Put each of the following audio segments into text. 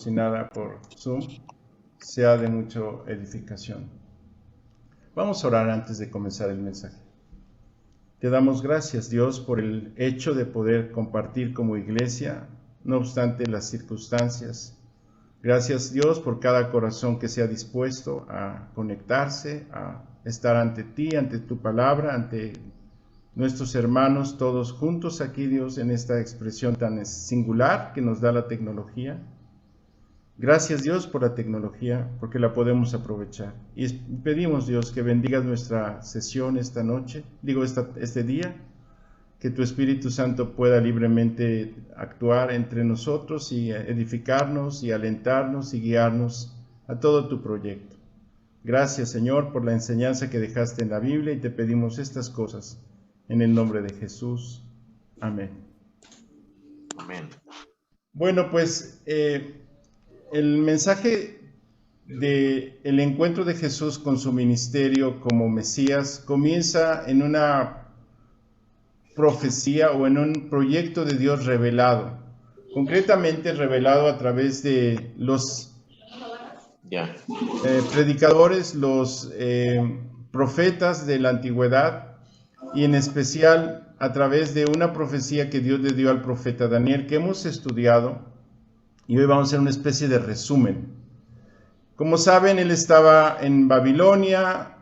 patrocinada por Zoom sea de mucha edificación. Vamos a orar antes de comenzar el mensaje. Te damos gracias, Dios, por el hecho de poder compartir como iglesia, no obstante las circunstancias. Gracias, Dios, por cada corazón que se ha dispuesto a conectarse, a estar ante ti, ante tu palabra, ante nuestros hermanos, todos juntos aquí, Dios, en esta expresión tan singular que nos da la tecnología. Gracias, Dios, por la tecnología, porque la podemos aprovechar. Y pedimos, Dios, que bendigas nuestra sesión esta noche, este día, que tu Espíritu Santo pueda libremente actuar entre nosotros y edificarnos y alentarnos y guiarnos a todo tu proyecto. Gracias, Señor, por la enseñanza que dejaste en la Biblia, y te pedimos estas cosas en el nombre de Jesús. Amén. Amén. Bueno, pues el mensaje del encuentro de Jesús con su ministerio como Mesías comienza en una profecía o en un proyecto de Dios revelado, concretamente revelado a través de los predicadores, los profetas de la antigüedad, y en especial a través de una profecía que Dios le dio al profeta Daniel, que hemos estudiado, y hoy vamos a hacer una especie de resumen. Como saben, él estaba en Babilonia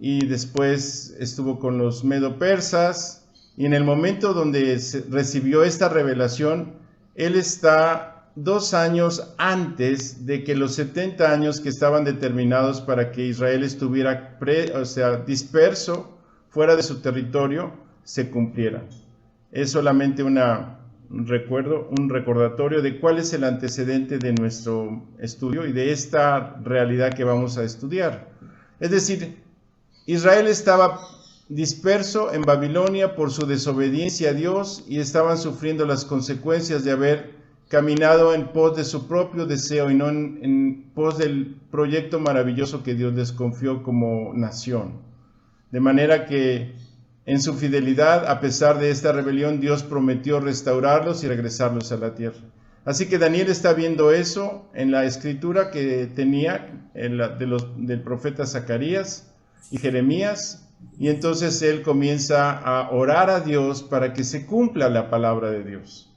y después estuvo con los medo-persas, y en el momento donde recibió esta revelación, él está 2 años antes de que los 70 años que estaban determinados para que Israel estuviera disperso fuera de su territorio se cumplieran. Es solamente un recordatorio de cuál es el antecedente de nuestro estudio y de esta realidad que vamos a estudiar. Es decir, Israel estaba disperso en Babilonia por su desobediencia a Dios y estaban sufriendo las consecuencias de haber caminado en pos de su propio deseo y no en pos del proyecto maravilloso que Dios les confió como nación. De manera que en su fidelidad, a pesar de esta rebelión, Dios prometió restaurarlos y regresarlos a la tierra. Así que Daniel está viendo eso en la escritura que tenía del profeta Zacarías y Jeremías, y entonces él comienza a orar a Dios para que se cumpla la palabra de Dios.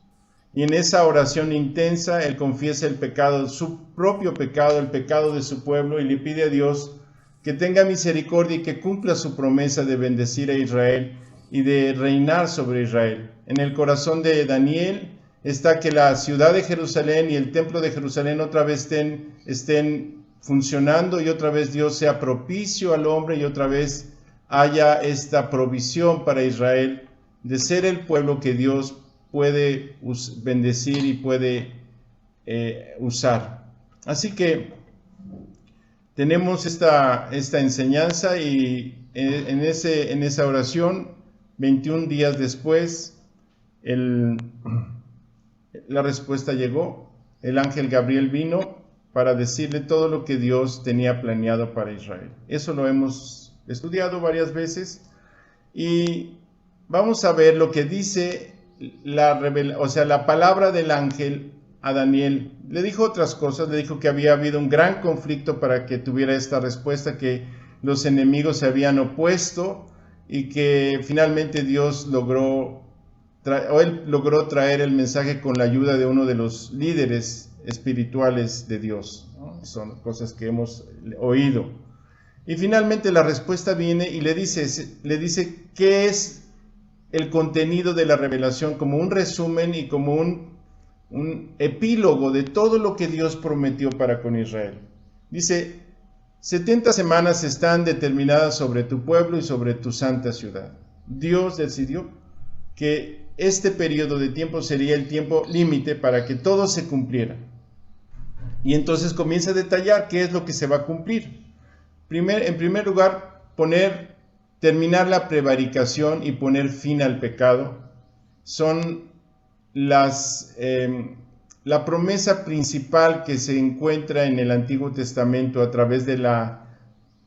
Y en esa oración intensa, él confiesa el pecado, su propio pecado, el pecado de su pueblo, y le pide a Dios que tenga misericordia y que cumpla su promesa de bendecir a Israel y de reinar sobre Israel. En el corazón de Daniel está que la ciudad de Jerusalén y el templo de Jerusalén otra vez estén funcionando, y otra vez Dios sea propicio al hombre, y otra vez haya esta provisión para Israel de ser el pueblo que Dios puede bendecir y puede usar. Así que tenemos esta enseñanza, y en esa oración, 21 días después, la respuesta llegó. El ángel Gabriel vino para decirle todo lo que Dios tenía planeado para Israel. Eso lo hemos estudiado varias veces, y vamos a ver lo que dice la palabra del ángel a Daniel. Le dijo otras cosas, le dijo que había habido un gran conflicto para que tuviera esta respuesta, que los enemigos se habían opuesto y que finalmente Dios logró traer el mensaje con la ayuda de uno de los líderes espirituales de Dios, ¿no? Son cosas que hemos oído. Y finalmente la respuesta viene y le dice qué es el contenido de la revelación, como un resumen y como un epílogo de todo lo que Dios prometió para con Israel. Dice: 70 semanas están determinadas sobre tu pueblo y sobre tu santa ciudad. Dios decidió que este periodo de tiempo sería el tiempo límite para que todo se cumpliera. Y entonces comienza a detallar qué es lo que se va a cumplir. En primer lugar, terminar la prevaricación y poner fin al pecado son la promesa principal que se encuentra en el Antiguo Testamento a través de la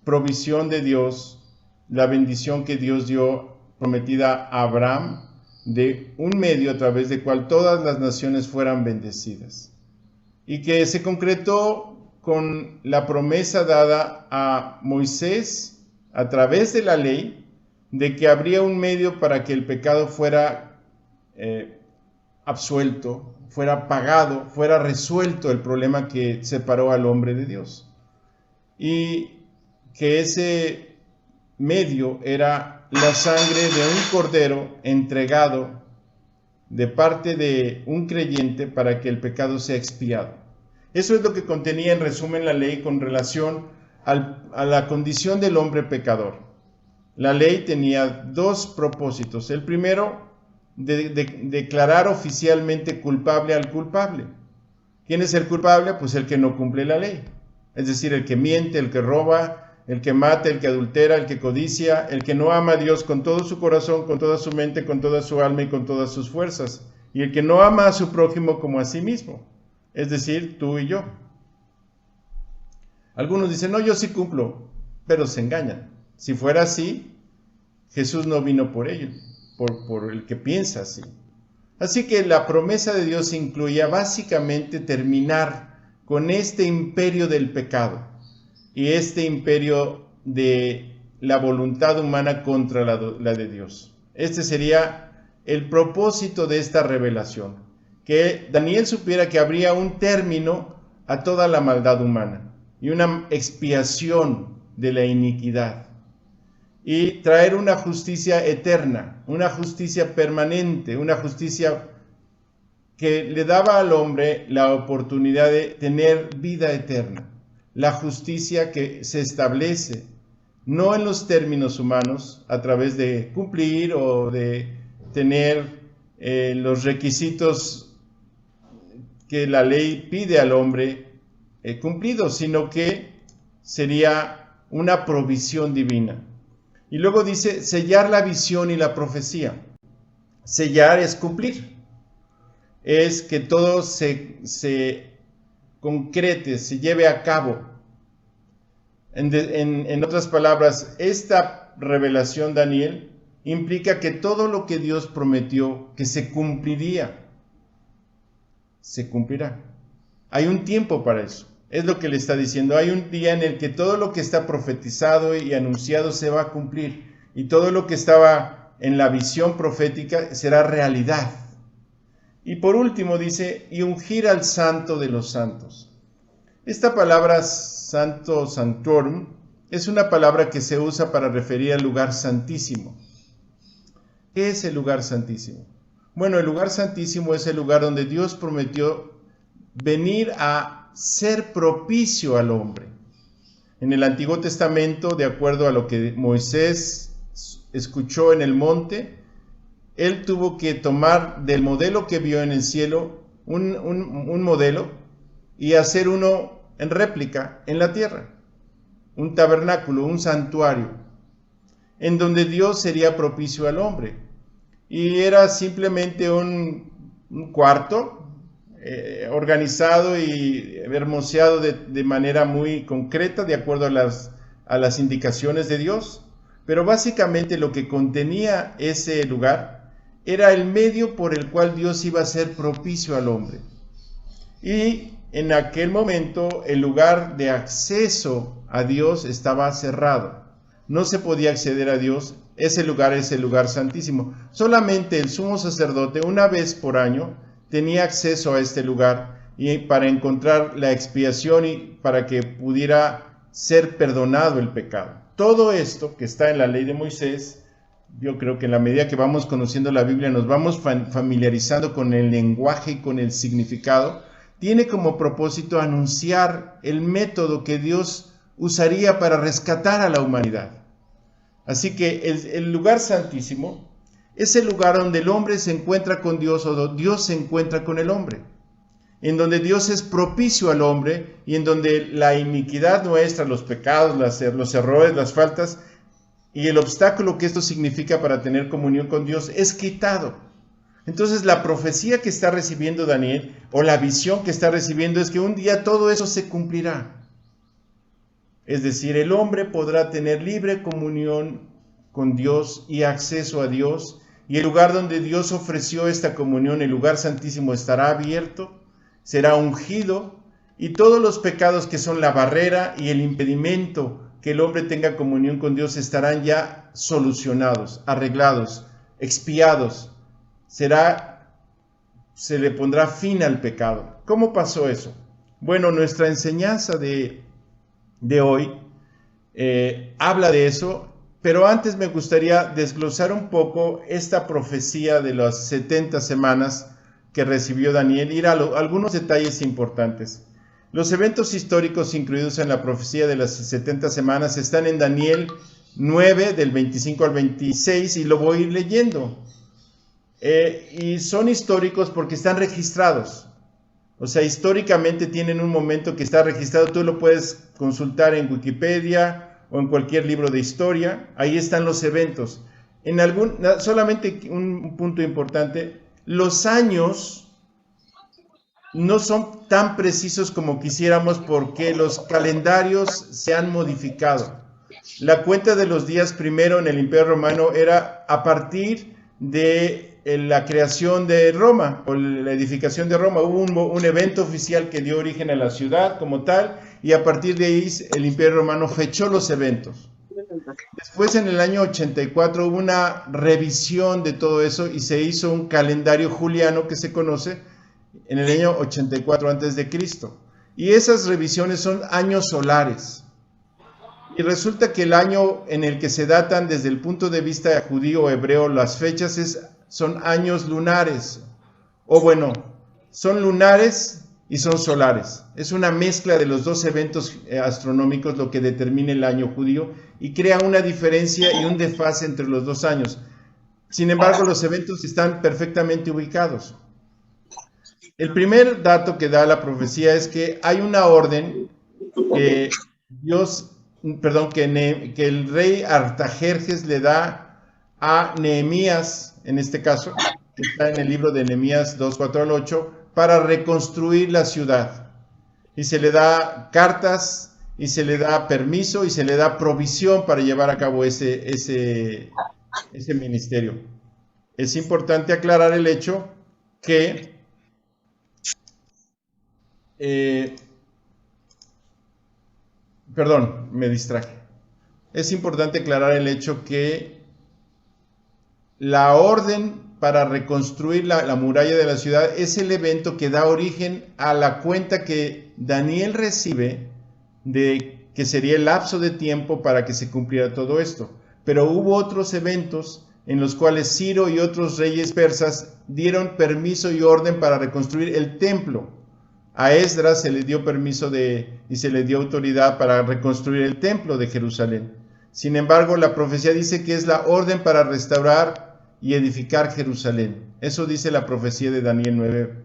provisión de Dios, la bendición que Dios dio prometida a Abraham, de un medio a través del cual todas las naciones fueran bendecidas. y que se concretó con la promesa dada a Moisés a través de la ley de que habría un medio para que el pecado fuera absuelto, fuera pagado, fuera resuelto el problema que separó al hombre de Dios. Y que ese medio era la sangre de un cordero entregado de parte de un creyente para que el pecado sea expiado. Eso es lo que contenía en resumen la ley con relación a la condición del hombre pecador. La ley tenía dos propósitos. El primero, de declarar oficialmente culpable al culpable. ¿Quién es el culpable? Pues el que no cumple la ley. Es decir, el que miente, el que roba, el que mata, el que adultera, el que codicia, el que no ama a Dios con todo su corazón, con toda su mente, con toda su alma y con todas sus fuerzas. Y el que no ama a su prójimo como a sí mismo. Es decir, tú y yo. Algunos dicen, no, yo sí cumplo, pero se engañan. Si fuera así, Jesús no vino por ello, por el que piensa así. Así que la promesa de Dios incluía básicamente terminar con este imperio del pecado y este imperio de la voluntad humana contra la de Dios. Este sería el propósito de esta revelación, que Daniel supiera que habría un término a toda la maldad humana y una expiación de la iniquidad, y traer una justicia eterna, una justicia permanente, una justicia que le daba al hombre la oportunidad de tener vida eterna. La justicia que se establece no en los términos humanos, a través de cumplir o de tener los requisitos que la ley pide al hombre cumplidos, sino que sería una provisión divina. Y luego dice, sellar la visión y la profecía. Sellar es cumplir. Es que todo se concrete, se lleve a cabo. En otras palabras, esta revelación, Daniel, implica que todo lo que Dios prometió que se cumpliría, se cumplirá. Hay un tiempo para eso. Es lo que le está diciendo. Hay un día en el que todo lo que está profetizado y anunciado se va a cumplir. Y todo lo que estaba en la visión profética será realidad. Y por último dice, y ungir al santo de los santos. Esta palabra santo, sanctorum, es una palabra que se usa para referir al lugar santísimo. ¿Qué es el lugar santísimo? Bueno, el lugar santísimo es el lugar donde Dios prometió venir a ser propicio al hombre. En el Antiguo Testamento, de acuerdo a lo que Moisés escuchó en el monte, él tuvo que tomar del modelo que vio en el cielo un modelo y hacer uno en réplica en la tierra, un tabernáculo, un santuario, en donde Dios sería propicio al hombre. Y era simplemente un cuarto organizado y hermoseado de manera muy concreta, de acuerdo a las indicaciones de Dios. Pero básicamente lo que contenía ese lugar era el medio por el cual Dios iba a ser propicio al hombre. Y en aquel momento el lugar de acceso a Dios estaba cerrado. No se podía acceder a Dios. Ese lugar es el lugar santísimo. Solamente el sumo sacerdote, una vez por año, tenía acceso a este lugar y para encontrar la expiación y para que pudiera ser perdonado el pecado. Todo esto que está en la ley de Moisés, yo creo que en la medida que vamos conociendo la Biblia, nos vamos familiarizando con el lenguaje y con el significado, tiene como propósito anunciar el método que Dios usaría para rescatar a la humanidad. Así que el lugar santísimo es el lugar donde el hombre se encuentra con Dios o Dios se encuentra con el hombre, en donde Dios es propicio al hombre y en donde la iniquidad nuestra, los pecados, los errores, las faltas y el obstáculo que esto significa para tener comunión con Dios es quitado. Entonces la profecía que está recibiendo Daniel o la visión que está recibiendo es que un día todo eso se cumplirá. Es decir, el hombre podrá tener libre comunión con Dios y acceso a Dios, y el lugar donde Dios ofreció esta comunión, el lugar santísimo, estará abierto será ungido, y todos los pecados que son la barrera y el impedimento que el hombre tenga comunión con Dios estarán ya solucionados, arreglados, expiados. Se le pondrá fin al pecado. ¿Cómo pasó eso? Bueno, nuestra enseñanza de hoy habla de eso, pero antes me gustaría desglosar un poco esta profecía de las 70 semanas que recibió Daniel, ir a algunos detalles importantes. Los eventos históricos incluidos en la profecía de las 70 semanas están en Daniel 9, del 25 al 26, y lo voy a ir leyendo. Y son históricos porque están registrados. O sea, históricamente tienen un momento que está registrado. Tú lo puedes consultar en Wikipedia o en cualquier libro de historia. Ahí están los eventos. Solamente un punto importante. Los años no son tan precisos como quisiéramos porque los calendarios se han modificado. La cuenta de los días primero en el Imperio Romano era a partir de la creación de Roma o la edificación de Roma. Hubo un evento oficial que dio origen a la ciudad como tal, y a partir de ahí el Imperio Romano fechó los eventos. Después, en el año 84, hubo una revisión de todo eso y se hizo un calendario juliano que se conoce en el año 84 a.C. Y esas revisiones son años solares. Y resulta que el año en el que se datan desde el punto de vista judío o hebreo las fechas son años lunares. O bueno, son lunares y son solares. Es una mezcla de los dos eventos astronómicos lo que determina el año judío y crea una diferencia y un desfase entre los dos años. Sin embargo, los eventos están perfectamente ubicados. El primer dato que da la profecía es que hay una orden que que el rey Artajerjes le da a Nehemías, en este caso, que está en el libro de Nehemías 2, 4 al 8, para reconstruir la ciudad. Y se le da cartas, y se le da permiso, y se le da provisión para llevar a cabo ese ministerio. Es importante aclarar el hecho que perdón, me distraje. Es importante aclarar el hecho que la orden para reconstruir la muralla de la ciudad es el evento que da origen a la cuenta que Daniel recibe de que sería el lapso de tiempo para que se cumpliera todo esto. Pero hubo otros eventos en los cuales Ciro y otros reyes persas dieron permiso y orden para reconstruir el templo. A Esdras se le dio permiso y se le dio autoridad para reconstruir el templo de Jerusalén. Sin embargo, la profecía dice que es la orden para restaurar y edificar Jerusalén. Eso dice la profecía de Daniel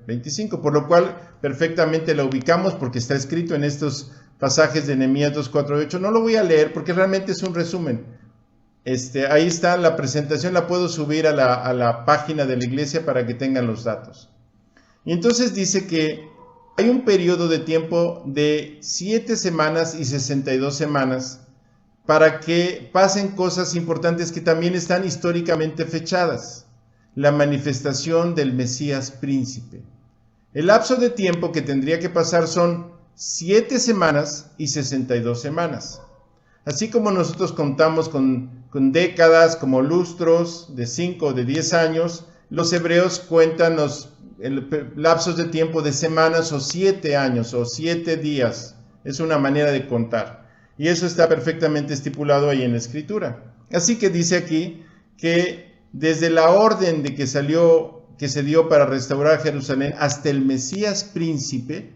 9:25, por lo cual perfectamente la ubicamos porque está escrito en estos pasajes de Nehemías 2, 4 y 8. No lo voy a leer porque realmente es un resumen. Ahí está la presentación, la puedo subir a la página de la iglesia para que tengan los datos. Y entonces dice que hay un periodo de tiempo de 7 semanas y 62 semanas para que pasen cosas importantes que también están históricamente fechadas. La manifestación del Mesías príncipe. El lapso de tiempo que tendría que pasar son 7 semanas y 62 semanas. Así como nosotros contamos con décadas como lustros de 5 o de 10 años, los hebreos cuentan lapsos de tiempo de semanas o 7 años o 7 días. Es una manera de contar. Y eso está perfectamente estipulado ahí en la Escritura. Así que dice aquí que desde la orden que se dio para restaurar Jerusalén hasta el Mesías príncipe,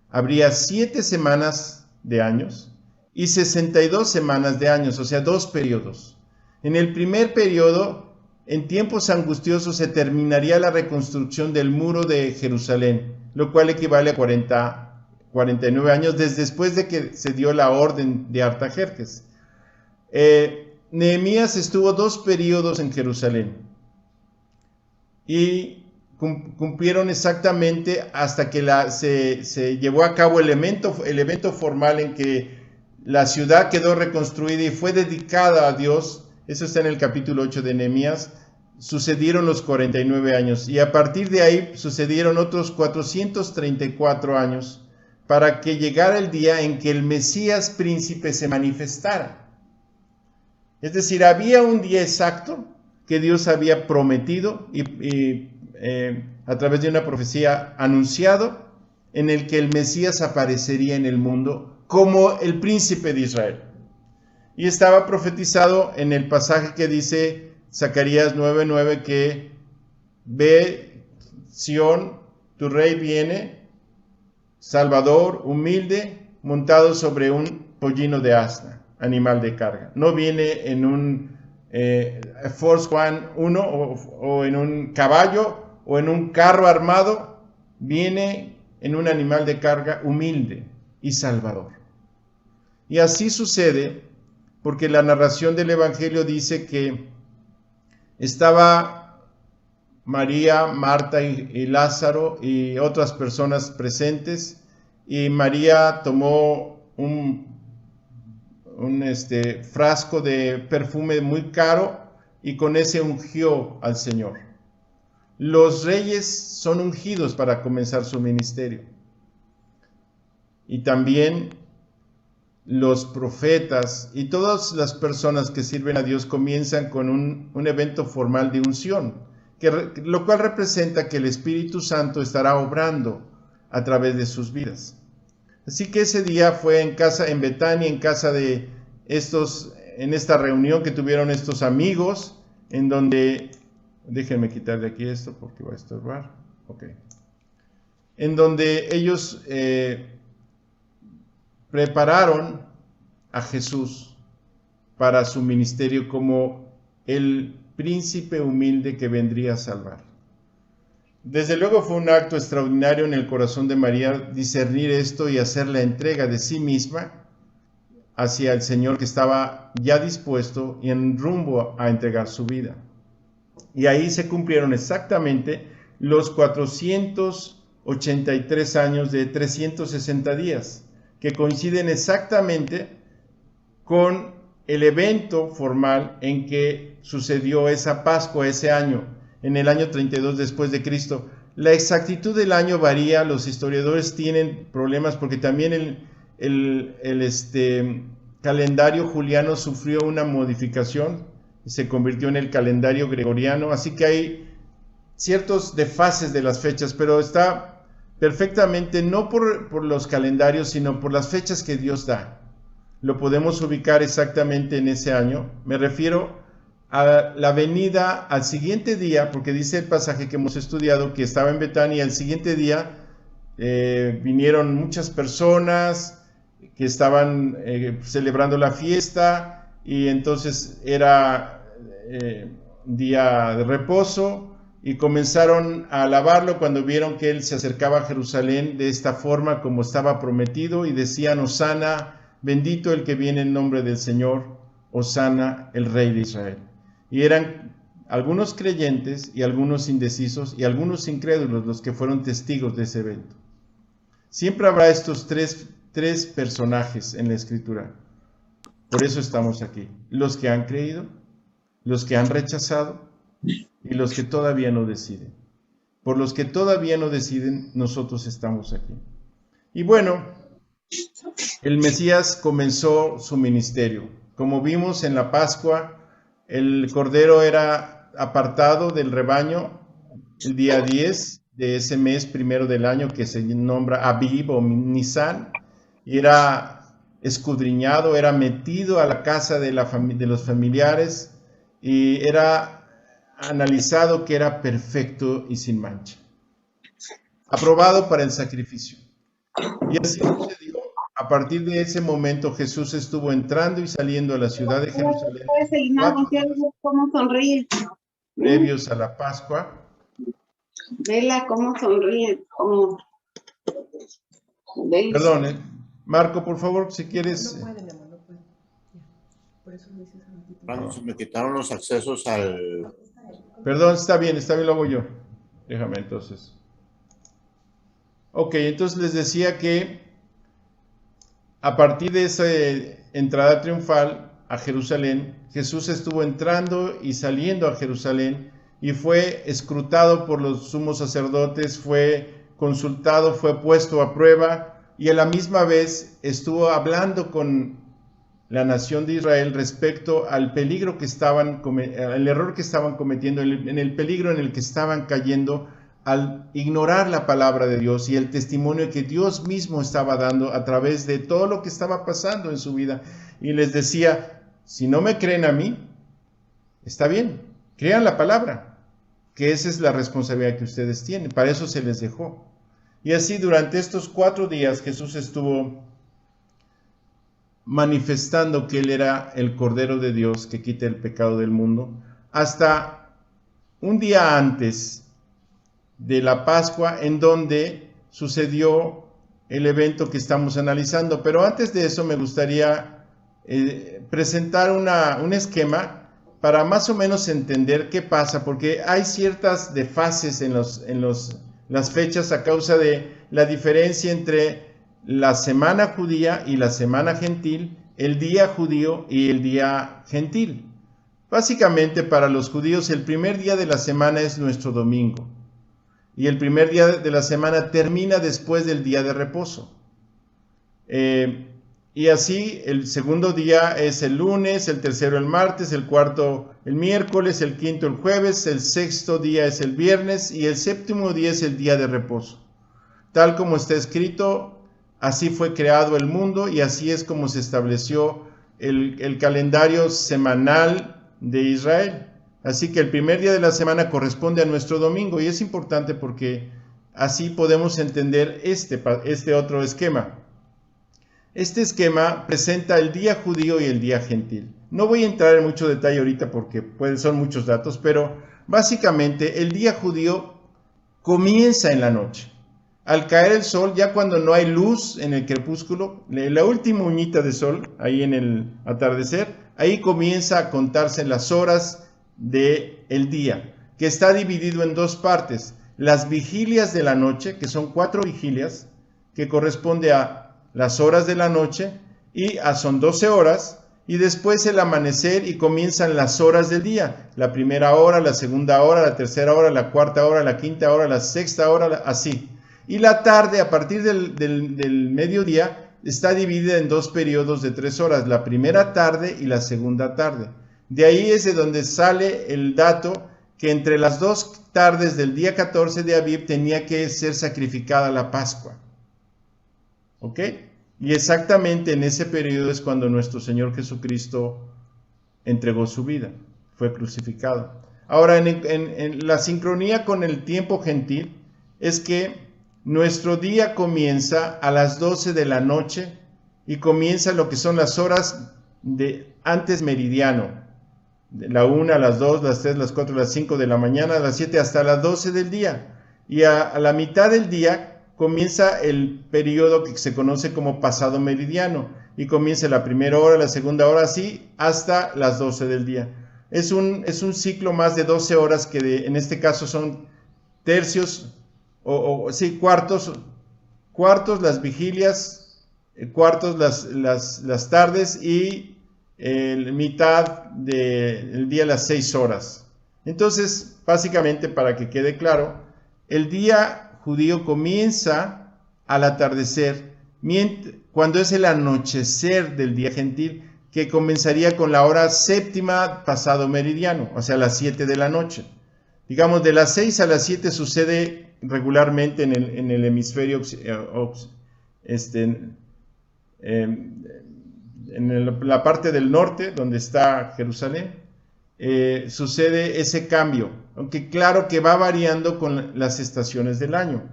habría 7 semanas de años y 62 semanas de años, o sea, 2 periodos. En el primer periodo, en tiempos angustiosos, se terminaría la reconstrucción del muro de Jerusalén, lo cual equivale a 49 años después de que se dio la orden de Artajerjes. Nehemías estuvo 2 periodos en Jerusalén y cumplieron exactamente hasta que se llevó a cabo el evento formal en que la ciudad quedó reconstruida y fue dedicada a Dios. Eso está en el capítulo 8 de Nehemías. sucedieron los 49 años y a partir de ahí sucedieron otros 434 años para que llegara el día en que el Mesías príncipe se manifestara. Es decir, había un día exacto que Dios había prometido y a través de una profecía anunciado, en el que el Mesías aparecería en el mundo como el príncipe de Israel. Y estaba profetizado en el pasaje que dice Zacarías 9:9 que ve Sión, tu rey viene, Salvador, humilde, montado sobre un pollino de asna, animal de carga. No viene en un Force One 1 o en un caballo o en un carro armado, viene en un animal de carga humilde y salvador. Y así sucede porque la narración del Evangelio dice que estaba María, Marta y Lázaro y otras personas presentes, y María tomó un frasco de perfume muy caro y con ese ungió al Señor. Los reyes son ungidos para comenzar su ministerio. Y también los profetas y todas las personas que sirven a Dios comienzan con un evento formal de unción, lo cual representa que el Espíritu Santo estará obrando a través de sus vidas. Así que ese día fue en Betania, en casa de en esta reunión que tuvieron estos amigos, en donde, déjenme quitar de aquí esto porque va a estorbar, en donde ellos prepararon a Jesús para su ministerio como el príncipe humilde que vendría a salvar. Desde luego fue un acto extraordinario en el corazón de María discernir esto y hacer la entrega de sí misma hacia el Señor, que estaba ya dispuesto y en rumbo a entregar su vida. Y ahí se cumplieron exactamente los 483 años de 360 días, que coinciden exactamente con el evento formal en que sucedió esa Pascua ese año, en el año 32 después de Cristo. La exactitud del año varía, los historiadores tienen problemas porque también el calendario juliano sufrió una modificación y se convirtió en el calendario gregoriano, así que hay ciertos desfases de las fechas, pero está perfectamente no por los calendarios, sino por las fechas que Dios da. Lo podemos ubicar exactamente en ese año. Me refiero a la venida al siguiente día, porque dice el pasaje que hemos estudiado que estaba en Betania, el siguiente día vinieron muchas personas que estaban celebrando la fiesta, y entonces era día de reposo, y comenzaron a alabarlo cuando vieron que él se acercaba a Jerusalén de esta forma como estaba prometido, y decían: Hosana, bendito el que viene en nombre del Señor, Hosana, el Rey de Israel. Y eran algunos creyentes y algunos indecisos y algunos incrédulos los que fueron testigos de ese evento. Siempre habrá estos tres personajes en la Escritura. Por eso estamos aquí: los que han creído, los que han rechazado y los que todavía no deciden. Por los que todavía no deciden, nosotros estamos aquí. Y bueno, el Mesías comenzó su ministerio. Como vimos en la Pascua, el Cordero era apartado del rebaño el día 10 de ese mes primero del año, que se nombra Abib o Nisan, y era escudriñado, era metido a la casa de los familiares, y era analizado que era perfecto y sin mancha, aprobado para el sacrificio. Y así sucedió. A partir de ese momento Jesús estuvo entrando y saliendo a la ciudad de Jerusalén previos a la Pascua. Vela cómo sonríe, como... Perdón, Marco, por favor, si quieres. No puede, mi amor, no puede. Por eso me dices a ratito. Cuando se me quitaron los accesos al... Perdón, está bien, lo hago yo. Déjame entonces. Ok, entonces les decía que a partir de esa entrada triunfal a Jerusalén, Jesús estuvo entrando y saliendo a Jerusalén, y fue escrutado por los sumos sacerdotes, fue consultado, fue puesto a prueba y a la misma vez estuvo hablando con la nación de Israel respecto al peligro que al error que estaban cometiendo, en el peligro en el que estaban cayendo al ignorar la palabra de Dios y el testimonio que Dios mismo estaba dando a través de todo lo que estaba pasando en su vida. Y les decía, si no me creen a mí, está bien, crean la palabra, que esa es la responsabilidad que ustedes tienen, para eso se les dejó. Y así durante estos 4 días Jesús estuvo manifestando que Él era el Cordero de Dios que quita el pecado del mundo, hasta un día antes de la Pascua, en donde sucedió el evento que estamos analizando. Pero antes de eso me gustaría presentar un esquema para más o menos entender qué pasa, porque hay ciertas desfases en las fechas a causa de la diferencia entre la semana judía y la semana gentil, el día judío y el día gentil. Básicamente para los judíos el primer día de la semana es nuestro domingo y el primer día de la semana termina después del día de reposo. Y así el segundo día es el lunes, el tercero el martes, el cuarto el miércoles, el quinto el jueves, el sexto día es el viernes y el séptimo día es el día de reposo. Tal como está escrito, así fue creado el mundo y así es como se estableció el calendario semanal de Israel. Así que el primer día de la semana corresponde a nuestro domingo y es importante porque así podemos entender este otro esquema. Este esquema presenta el día judío y el día gentil. No voy a entrar en mucho detalle ahorita porque son muchos datos, pero básicamente el día judío comienza en la noche. Al caer el sol, ya cuando no hay luz en el crepúsculo, la última uñita de sol, ahí en el atardecer, ahí comienza a contarse las horas del día, que está dividido en 2 partes. Las vigilias de la noche, que son 4 vigilias, que corresponde a las horas de la noche, y son 12 horas, y después el amanecer y comienzan las horas del día, la primera hora, la segunda hora, la tercera hora, la cuarta hora, la quinta hora, la sexta hora, así. Y la tarde, a partir del mediodía, está dividida en 2 periodos de 3 horas, la primera tarde y la segunda tarde. De ahí es de donde sale el dato que entre las 2 tardes del día 14 de Aviv tenía que ser sacrificada la Pascua. ¿Ok? Y exactamente en ese periodo es cuando nuestro Señor Jesucristo entregó su vida, fue crucificado. Ahora, en la sincronía con el tiempo gentil es que nuestro día comienza a las 12 de la noche y comienza lo que son las horas de antes meridiano, de la 1, a las 2, las 3, las 4, las 5 de la mañana, a las 7 hasta las 12 del día. Y a la mitad del día comienza el periodo que se conoce como pasado meridiano y comienza la primera hora, la segunda hora, así hasta las 12 del día. Es un ciclo más de 12 horas que en este caso son tercios, cuartos las vigilias, cuartos las tardes y mitad del día las 6 horas. Entonces, básicamente para que quede claro, el día judío comienza al atardecer, cuando es el anochecer del día gentil, que comenzaría con la hora séptima pasado meridiano, o sea, las 7 de la noche. Digamos, de las 6 a las 7 sucede regularmente en el hemisferio en la parte del norte, donde está Jerusalén, sucede ese cambio, aunque claro que va variando con las estaciones del año.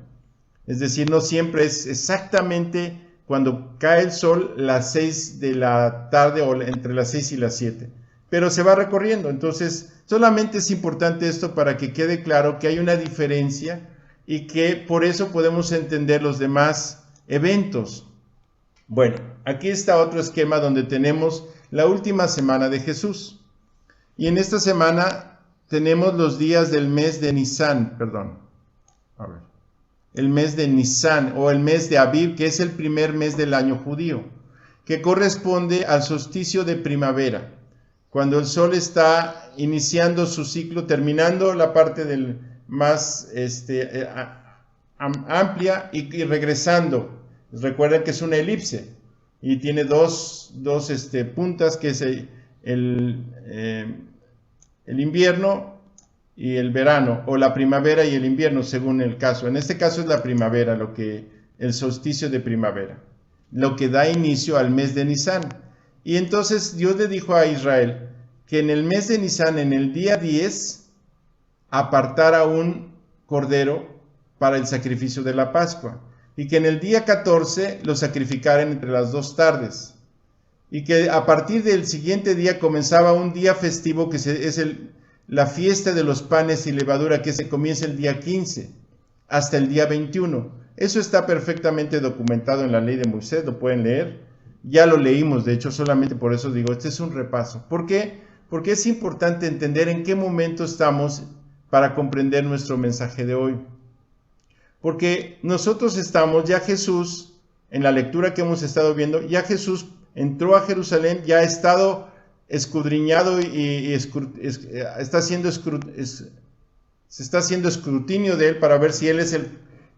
Es decir, no siempre es exactamente cuando cae el sol las 6 de la tarde o entre las 6 y las 7, pero se va recorriendo. Entonces, solamente es importante esto para que quede claro que hay una diferencia y que por eso podemos entender los demás eventos. Bueno, aquí está otro esquema donde tenemos la última semana de Jesús. Y en esta semana tenemos los días del mes de Nisan, el mes de Nisan o el mes de Aviv, que es el primer mes del año judío, que corresponde al solsticio de primavera. cuando el sol está iniciando su ciclo, terminando la parte del más amplia y regresando. Recuerden que es una elipse y tiene dos puntas, que es el invierno y el verano, o la primavera y el invierno, según el caso. En este caso es la primavera, el solsticio de primavera, lo que da inicio al mes de Nisán. Y entonces Dios le dijo a Israel que en el mes de Nisán, en el día 10, apartara un cordero para el sacrificio de la Pascua, y que en el día 14 lo sacrificaran entre las 2 tardes, y que a partir del siguiente día comenzaba un día festivo, que es la fiesta de los panes y levadura, que se comienza el día 15 hasta el día 21. Eso está perfectamente documentado en la ley de Moisés, lo pueden leer. Ya lo leímos, de hecho, solamente por eso digo, este es un repaso. ¿Por qué? Porque es importante entender en qué momento estamos para comprender nuestro mensaje de hoy. Porque nosotros estamos, ya Jesús, en la lectura que hemos estado viendo, ya Jesús entró a Jerusalén, ya ha estado escudriñado y está haciendo se está haciendo escrutinio de él para ver si él es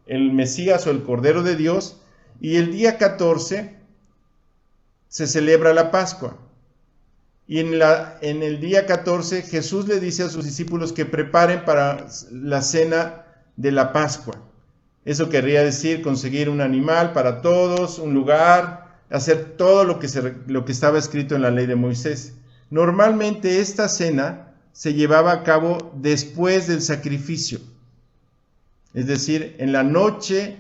el Mesías o el Cordero de Dios, y el día 14 se celebra la Pascua. Y en el día 14 Jesús le dice a sus discípulos que preparen para la cena de la Pascua. Eso querría decir conseguir un animal para todos, un lugar, hacer todo lo que estaba escrito en la ley de Moisés. Normalmente esta cena se llevaba a cabo después del sacrificio, es decir, en la noche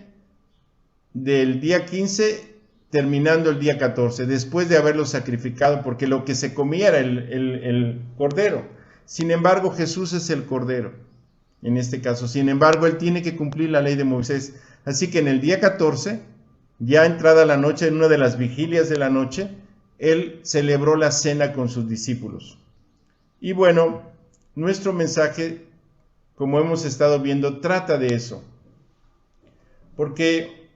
del día 15, terminando el día 14, después de haberlo sacrificado, porque lo que se comía era el cordero. Sin embargo, Jesús es el cordero, en este caso. Sin embargo, él tiene que cumplir la ley de Moisés. Así que en el día 14, ya entrada la noche, en una de las vigilias de la noche, él celebró la cena con sus discípulos. Y bueno, nuestro mensaje, como hemos estado viendo, trata de eso. Porque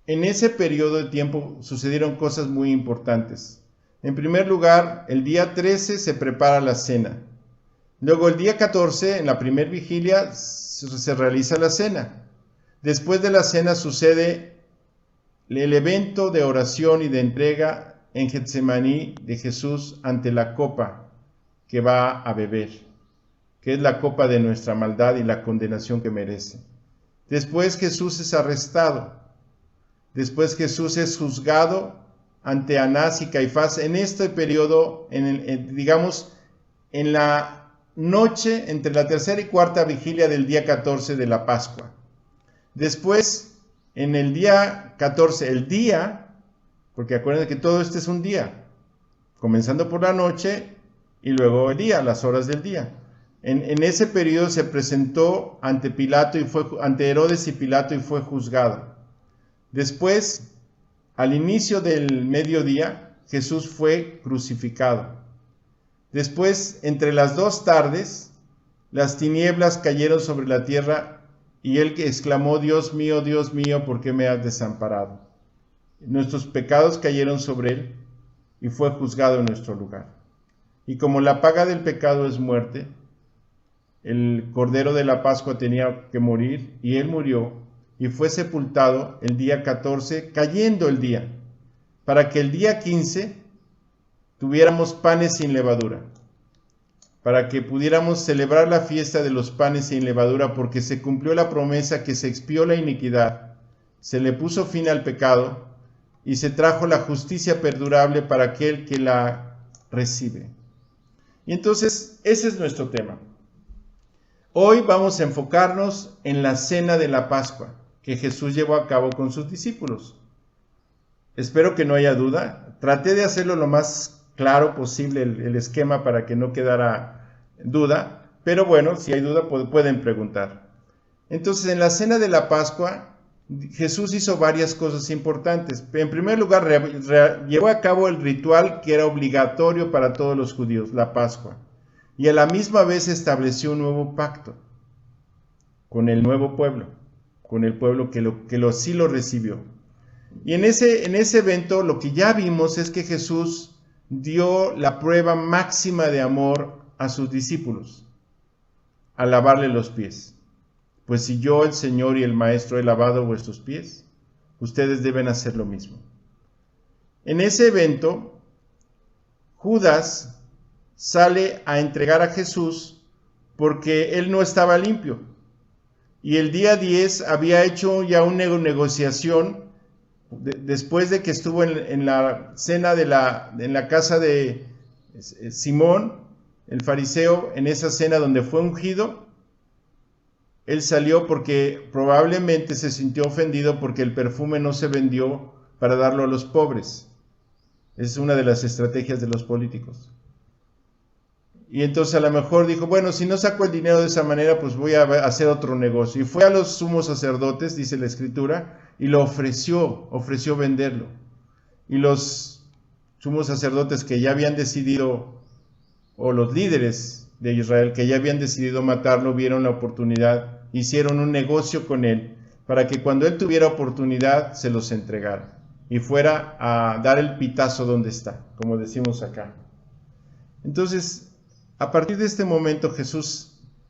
en ese periodo de tiempo sucedieron cosas muy importantes. En primer lugar, el día 13 se prepara la cena. Luego el día 14, en la primer vigilia, se realiza la cena. Después de la cena sucede el evento de oración y de entrega en Getsemaní de Jesús ante la copa que va a beber, que es la copa de nuestra maldad y la condenación que merece. Después Jesús es arrestado. Después Jesús es juzgado ante Anás y Caifás en este periodo, digamos, en la noche entre la tercera y cuarta vigilia del día 14 de la Pascua. Después, en el día 14, porque acuérdense que todo esto es un día, comenzando por la noche y luego el día, las horas del día. En ese periodo se presentó ante Herodes y Pilato y fue juzgado. Después, al inicio del mediodía, Jesús fue crucificado. Después, entre las 2 tardes, las tinieblas cayeron sobre la tierra y él exclamó: Dios mío, ¿por qué me has desamparado? Nuestros pecados cayeron sobre él y fue juzgado en nuestro lugar. Y como la paga del pecado es muerte, el Cordero de la Pascua tenía que morir, y él murió y fue sepultado el día 14, cayendo el día, para que el día 15 tuviéramos panes sin levadura, para que pudiéramos celebrar la fiesta de los panes sin levadura, porque se cumplió la promesa que se expió la iniquidad, se le puso fin al pecado y se trajo la justicia perdurable para aquel que la recibe. Y entonces ese es nuestro tema. Hoy vamos a enfocarnos en la cena de la Pascua que Jesús llevó a cabo con sus discípulos. Espero que no haya duda. Traté de hacerlo lo más claro posible el esquema para que no quedara duda, pero bueno, si hay duda pueden preguntar. Entonces, en la cena de la Pascua, Jesús hizo varias cosas importantes. En primer lugar, llevó a cabo el ritual que era obligatorio para todos los judíos, la Pascua, y a la misma vez estableció un nuevo pacto con el nuevo pueblo, con el pueblo que sí lo recibió. Y en ese evento lo que ya vimos es que Jesús dio la prueba máxima de amor a sus discípulos, al lavarle los pies. Pues si yo, el Señor y el Maestro, he lavado vuestros pies, ustedes deben hacer lo mismo. En ese evento, Judas sale a entregar a Jesús porque él no estaba limpio. Y el día 10 había hecho ya una negociación, después de que estuvo en la cena en la casa de Simón, el fariseo, en esa cena donde fue ungido. Él salió porque probablemente se sintió ofendido porque el perfume no se vendió para darlo a los pobres. Es una de las estrategias de los políticos. Y entonces a lo mejor dijo, bueno, si no saco el dinero de esa manera, pues voy a hacer otro negocio. Y fue a los sumos sacerdotes, dice la Escritura, y lo ofreció venderlo. Y los sumos sacerdotes que ya habían decidido, o los líderes de Israel que ya habían decidido matarlo, vieron la oportunidad, hicieron un negocio con él, para que cuando él tuviera oportunidad, se los entregara. Y fuera a dar el pitazo donde está, como decimos acá. Entonces, a partir de este momento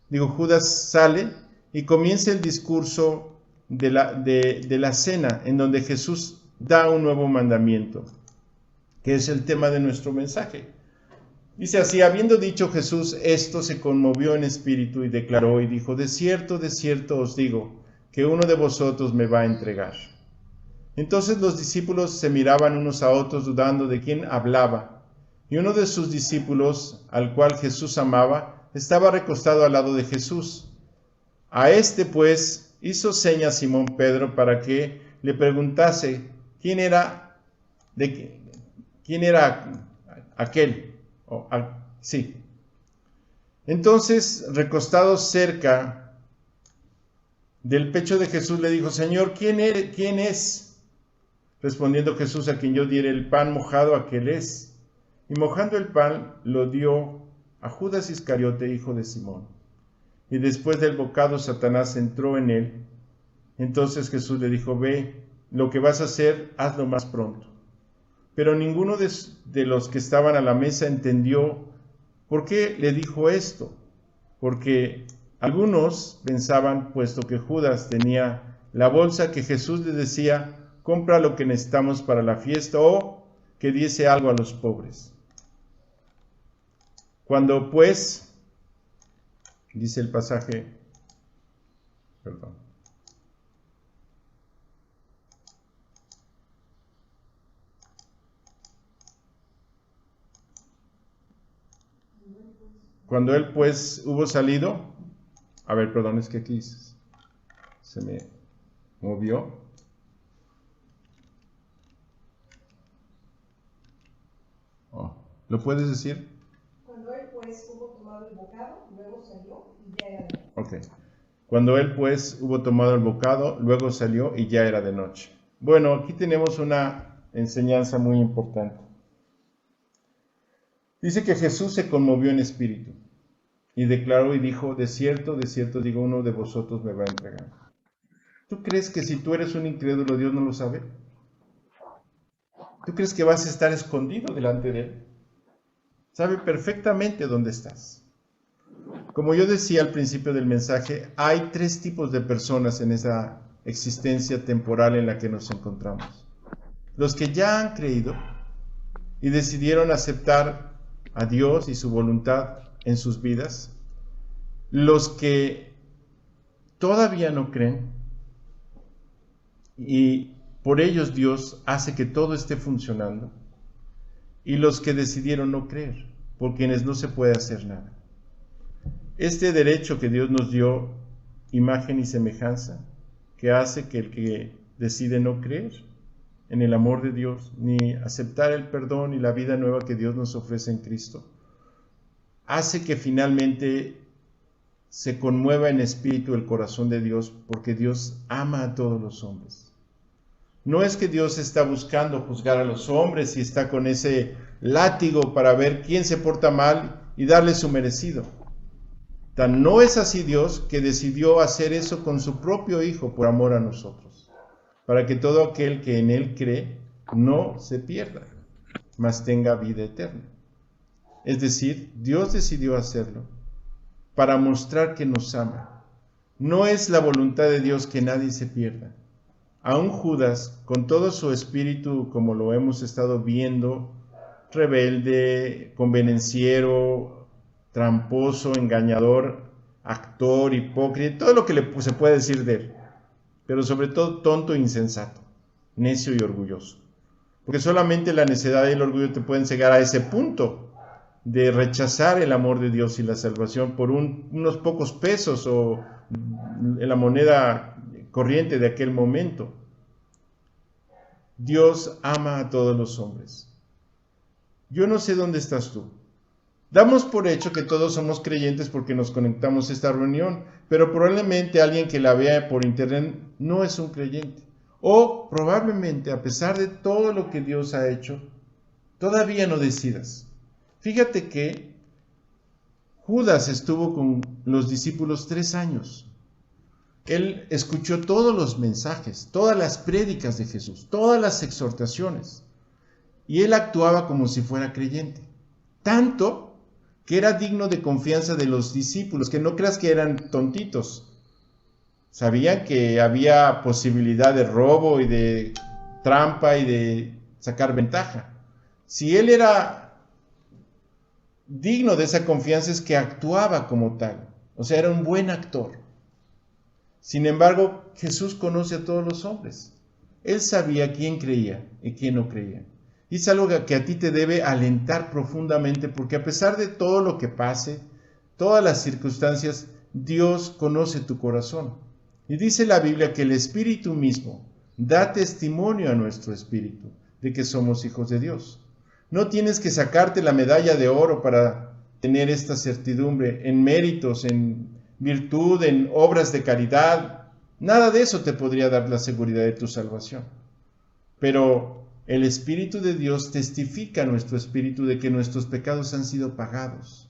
Judas sale y comienza el discurso de la cena, en donde Jesús da un nuevo mandamiento, que es el tema de nuestro mensaje. Dice así: habiendo dicho Jesús esto, se conmovió en espíritu y declaró y dijo: de cierto os digo, que uno de vosotros me va a entregar. Entonces los discípulos se miraban unos a otros, dudando de quién hablaba. Y uno de sus discípulos, al cual Jesús amaba, estaba recostado al lado de Jesús. A este pues hizo seña Simón Pedro para que le preguntase quién era aquel. Sí. Entonces, recostado cerca del pecho de Jesús, le dijo: Señor, ¿quién es? Respondiendo Jesús: a quien yo diere el pan mojado, aquel es. Y mojando el pan, lo dio a Judas Iscariote, hijo de Simón. Y después del bocado, Satanás entró en él. Entonces Jesús le dijo: ve, lo que vas a hacer, hazlo más pronto. Pero ninguno de los que estaban a la mesa entendió por qué le dijo esto. Porque algunos pensaban, puesto que Judas tenía la bolsa, que Jesús les decía: compra lo que necesitamos para la fiesta, o que diese algo a los pobres. Cuando pues, dice el pasaje, Cuando él pues hubo salido, es que aquí se me movió. ¿Lo puedes decir? Cuando él pues hubo tomado el bocado, luego salió y ya era de noche. Ok. Cuando él pues hubo tomado el bocado, luego salió y ya era de noche. Bueno, aquí tenemos una enseñanza muy importante. Dice que Jesús se conmovió en espíritu y declaró y dijo: de cierto digo, uno de vosotros me va a entregar. ¿Tú crees que si tú eres un incrédulo, Dios no lo sabe? ¿Tú crees que vas a estar escondido delante de Él? Sabe perfectamente dónde estás. Como yo decía al principio del mensaje, hay 3 tipos de personas en esa existencia temporal en la que nos encontramos. Los que ya han creído y decidieron aceptar a Dios y su voluntad en sus vidas. Los que todavía no creen, y por ellos Dios hace que todo esté funcionando. Y los que decidieron no creer, por quienes no se puede hacer nada. Este derecho que Dios nos dio, imagen y semejanza, que hace que el que decide no creer en el amor de Dios, ni aceptar el perdón y la vida nueva que Dios nos ofrece en Cristo, hace que finalmente se conmueva en espíritu el corazón de Dios, porque Dios ama a todos los hombres. No es que Dios está buscando juzgar a los hombres y está con ese látigo para ver quién se porta mal y darle su merecido. Tan no es así Dios, que decidió hacer eso con su propio Hijo por amor a nosotros, para que todo aquel que en Él cree no se pierda, mas tenga vida eterna. Es decir, Dios decidió hacerlo para mostrar que nos ama. No es la voluntad de Dios que nadie se pierda. Aún Judas, con todo su espíritu, como lo hemos estado viendo, rebelde, convenenciero, tramposo, engañador, actor, hipócrita, todo lo que se puede decir de él, pero sobre todo tonto e insensato, necio y orgulloso. Porque solamente la necedad y el orgullo te pueden llegar a ese punto de rechazar el amor de Dios y la salvación por unos pocos pesos o la moneda corriente de aquel momento. Dios ama a todos los hombres. Yo no sé dónde estás tú. Damos por hecho que todos somos creyentes porque nos conectamos a esta reunión, pero probablemente alguien que la vea por internet no es un creyente. O probablemente, a pesar de todo lo que Dios ha hecho, todavía no decidas. Fíjate que Judas estuvo con los discípulos 3 años. Él escuchó todos los mensajes, todas las prédicas de Jesús, todas las exhortaciones. Y él actuaba como si fuera creyente. Tanto que era digno de confianza de los discípulos, que no creas que eran tontitos. Sabían que había posibilidad de robo y de trampa y de sacar ventaja. Si él era digno de esa confianza es que actuaba como tal. O sea, era un buen actor. Sin embargo, Jesús conoce a todos los hombres. Él sabía quién creía y quién no creía. Y es algo que a ti te debe alentar profundamente, porque a pesar de todo lo que pase, todas las circunstancias, Dios conoce tu corazón. Y dice la Biblia que el Espíritu mismo da testimonio a nuestro espíritu de que somos hijos de Dios. No tienes que sacarte la medalla de oro para tener esta certidumbre en méritos, en virtud, en obras de caridad. Nada de eso te podría dar la seguridad de tu salvación. Pero el Espíritu de Dios testifica a nuestro espíritu de que nuestros pecados han sido pagados,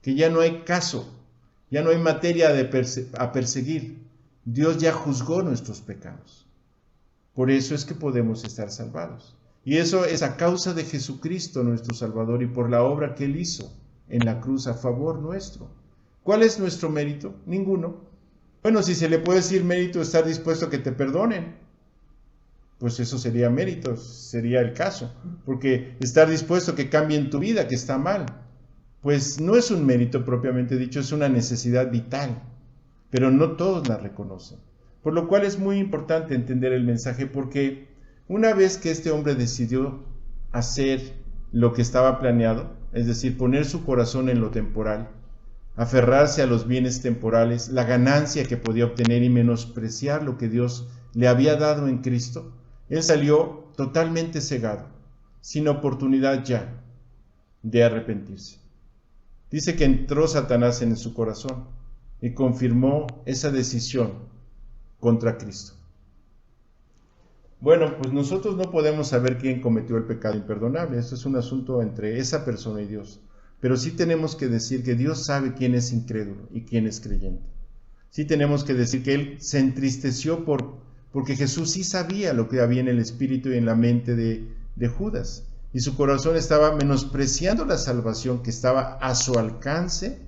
que ya no hay caso, ya no hay materia a perseguir. Dios ya juzgó nuestros pecados. Por eso es que podemos estar salvados. Y eso es a causa de Jesucristo nuestro Salvador y por la obra que Él hizo en la cruz a favor nuestro. ¿Cuál es nuestro mérito? Ninguno. Bueno, si se le puede decir mérito estar dispuesto a que te perdonen, pues eso sería mérito, sería el caso. Porque estar dispuesto a que cambien tu vida, que está mal, pues no es un mérito propiamente dicho, es una necesidad vital. Pero no todos la reconocen. Por lo cual es muy importante entender el mensaje, porque una vez que este hombre decidió hacer lo que estaba planeado, es decir, poner su corazón en lo temporal, aferrarse a los bienes temporales, la ganancia que podía obtener y menospreciar lo que Dios le había dado en Cristo, él salió totalmente cegado, sin oportunidad ya de arrepentirse. Dice que entró Satanás en su corazón y confirmó esa decisión contra Cristo. Bueno, pues nosotros no podemos saber quién cometió el pecado imperdonable. Esto es un asunto entre esa persona y Dios. Pero sí tenemos que decir que Dios sabe quién es incrédulo y quién es creyente. Sí tenemos que decir que Él se entristeció porque Jesús sí sabía lo que había en el espíritu y en la mente de Judas. Y su corazón estaba menospreciando la salvación que estaba a su alcance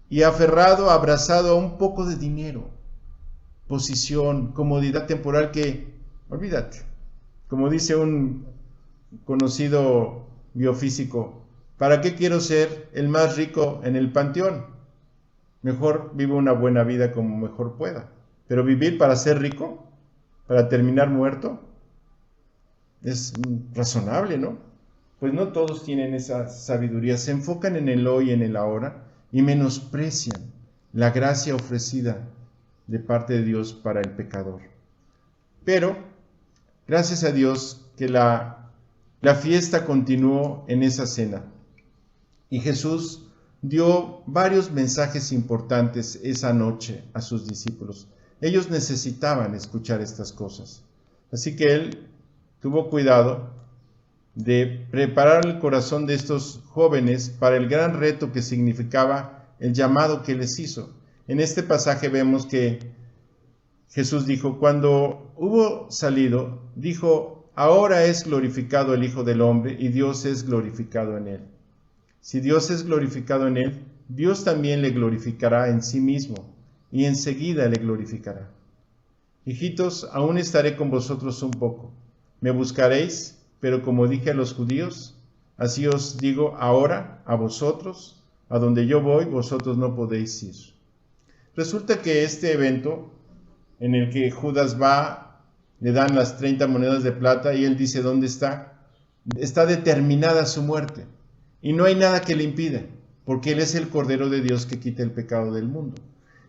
y aferrado, abrazado a un poco de dinero, posición, comodidad temporal que, olvídate, como dice un conocido biofísico, ¿para qué quiero ser el más rico en el panteón? Mejor vivo una buena vida como mejor pueda. Pero vivir para ser rico, para terminar muerto, es razonable, ¿no? Pues no todos tienen esa sabiduría, se enfocan en el hoy y en el ahora y menosprecian la gracia ofrecida de parte de Dios para el pecador. Pero, gracias a Dios que la fiesta continuó en esa cena. Y Jesús dio varios mensajes importantes esa noche a sus discípulos. Ellos necesitaban escuchar estas cosas. Así que Él tuvo cuidado de preparar el corazón de estos jóvenes para el gran reto que significaba el llamado que les hizo. En este pasaje vemos que Jesús dijo, cuando hubo salido, dijo ahora es glorificado el Hijo del Hombre y Dios es glorificado en él. Si Dios es glorificado en él, Dios también le glorificará en sí mismo y enseguida le glorificará. Hijitos, aún estaré con vosotros un poco. Me buscaréis, pero como dije a los judíos, así os digo ahora a vosotros, a donde yo voy, vosotros no podéis ir. Resulta que este evento en el que Judas va, le dan las 30 monedas de plata y él dice dónde está. Está determinada su muerte y no hay nada que le impide, porque él es el Cordero de Dios que quita el pecado del mundo.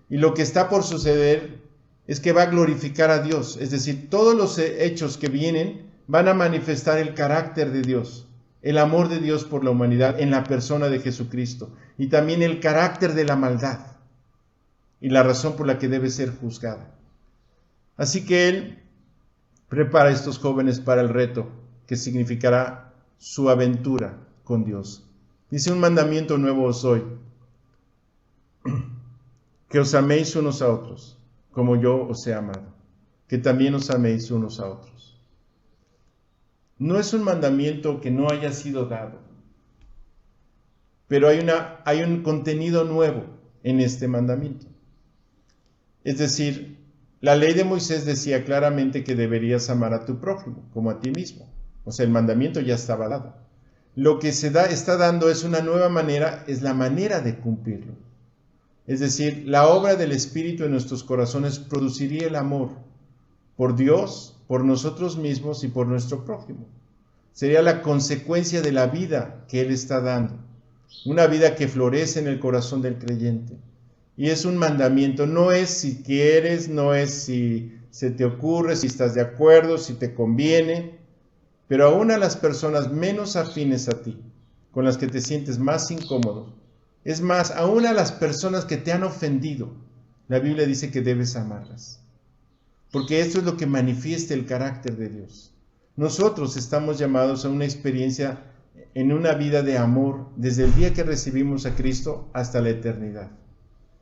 Y lo que está por suceder es que va a glorificar a Dios, es decir, todos los hechos que vienen van a manifestar el carácter de Dios, el amor de Dios por la humanidad en la persona de Jesucristo y también el carácter de la maldad y la razón por la que debe ser juzgada. Así que él prepara a estos jóvenes para el reto que significará su aventura con Dios. Dice: un mandamiento nuevo os doy, que os améis unos a otros, como yo os he amado, que también os améis unos a otros. No es un mandamiento que no haya sido dado, pero hay un contenido nuevo en este mandamiento. Es decir, la ley de Moisés decía claramente que deberías amar a tu prójimo como a ti mismo. O sea, el mandamiento ya estaba dado. Lo que está dando es una nueva manera, es la manera de cumplirlo. Es decir, la obra del Espíritu en nuestros corazones produciría el amor por Dios, por nosotros mismos y por nuestro prójimo. Sería la consecuencia de la vida que Él está dando. Una vida que florece en el corazón del creyente. Y es un mandamiento, no es si quieres, no es si se te ocurre, si estás de acuerdo, si te conviene, pero aún a las personas menos afines a ti, con las que te sientes más incómodo, es más, aún a las personas que te han ofendido, la Biblia dice que debes amarlas, porque esto es lo que manifiesta el carácter de Dios. Nosotros estamos llamados a una experiencia en una vida de amor desde el día que recibimos a Cristo hasta la eternidad.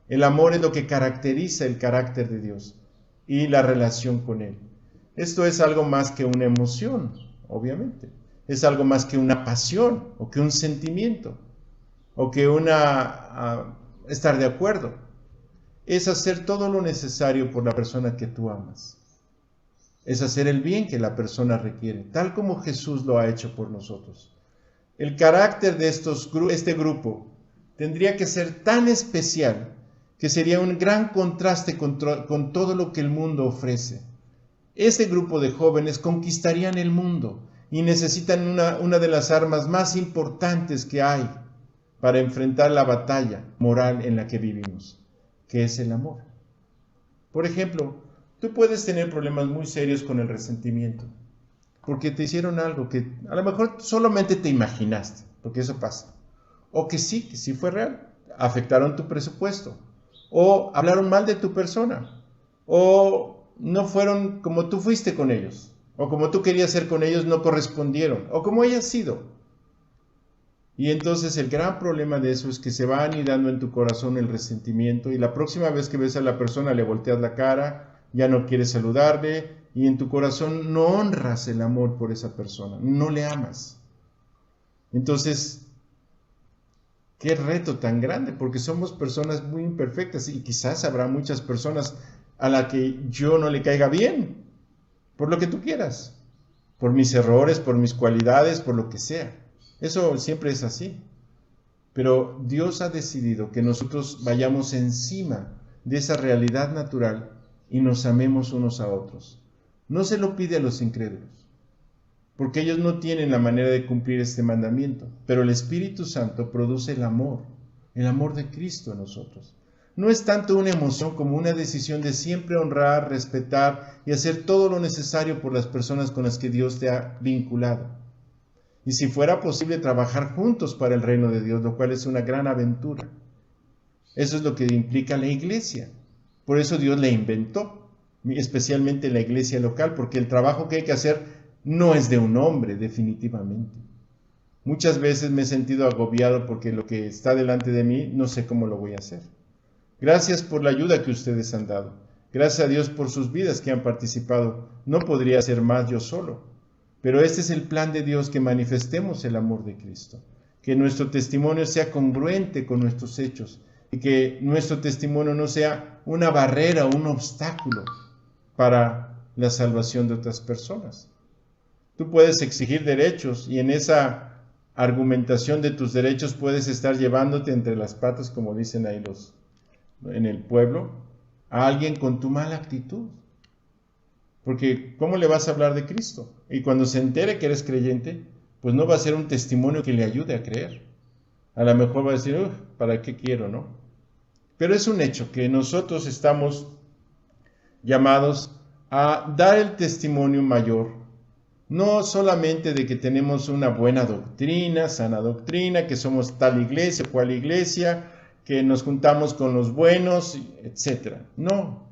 El amor es lo que caracteriza el carácter de Dios y la relación con Él. Esto es algo más que una emoción, obviamente. Es algo más que una pasión o que un sentimiento o que estar de acuerdo. Es hacer todo lo necesario por la persona que tú amas. Es hacer el bien que la persona requiere, tal como Jesús lo ha hecho por nosotros. El carácter de este grupo tendría que ser tan especial que sería un gran contraste con todo lo que el mundo ofrece. Este grupo de jóvenes conquistarían el mundo y necesitan una de las armas más importantes que hay para enfrentar la batalla moral en la que vivimos, que es el amor. Por ejemplo, tú puedes tener problemas muy serios con el resentimiento, porque te hicieron algo que a lo mejor solamente te imaginaste, porque eso pasa, o que sí fue real, afectaron tu presupuesto, o hablaron mal de tu persona, o no fueron como tú fuiste con ellos, o como tú querías ser con ellos no correspondieron, o como hayas sido. Y entonces el gran problema de eso es que se va anidando en tu corazón el resentimiento y la próxima vez que ves a la persona le volteas la cara, ya no quieres saludarle y en tu corazón no honras el amor por esa persona, no le amas. Entonces, qué reto tan grande, porque somos personas muy imperfectas y quizás habrá muchas personas a las que yo no le caiga bien, por lo que tú quieras, por mis errores, por mis cualidades, por lo que sea. Eso siempre es así. Pero Dios ha decidido que nosotros vayamos encima de esa realidad natural y nos amemos unos a otros. No se lo pide a los incrédulos, porque ellos no tienen la manera de cumplir este mandamiento, pero el Espíritu Santo produce el amor de Cristo en nosotros. No es tanto una emoción como una decisión de siempre honrar, respetar y hacer todo lo necesario por las personas con las que Dios te ha vinculado. Y si fuera posible trabajar juntos para el reino de Dios, lo cual es una gran aventura. Eso es lo que implica la iglesia. Por eso Dios la inventó, especialmente la iglesia local, porque el trabajo que hay que hacer no es de un hombre, definitivamente. Muchas veces me he sentido agobiado porque lo que está delante de mí no sé cómo lo voy a hacer. Gracias por la ayuda que ustedes han dado. Gracias a Dios por sus vidas que han participado. No podría hacer más yo solo. Pero este es el plan de Dios, que manifestemos el amor de Cristo, que nuestro testimonio sea congruente con nuestros hechos y que nuestro testimonio no sea una barrera o un obstáculo para la salvación de otras personas. Tú puedes exigir derechos y en esa argumentación de tus derechos puedes estar llevándote entre las patas, como dicen ahí en el pueblo, a alguien con tu mala actitud. Porque ¿cómo le vas a hablar de Cristo? Y cuando se entere que eres creyente, pues no va a ser un testimonio que le ayude a creer. A lo mejor va a decir, ¿para qué quiero, no? Pero es un hecho que nosotros estamos llamados a dar el testimonio mayor, no solamente de que tenemos una buena doctrina, sana doctrina, que somos tal iglesia, cual iglesia, que nos juntamos con los buenos, etc. No.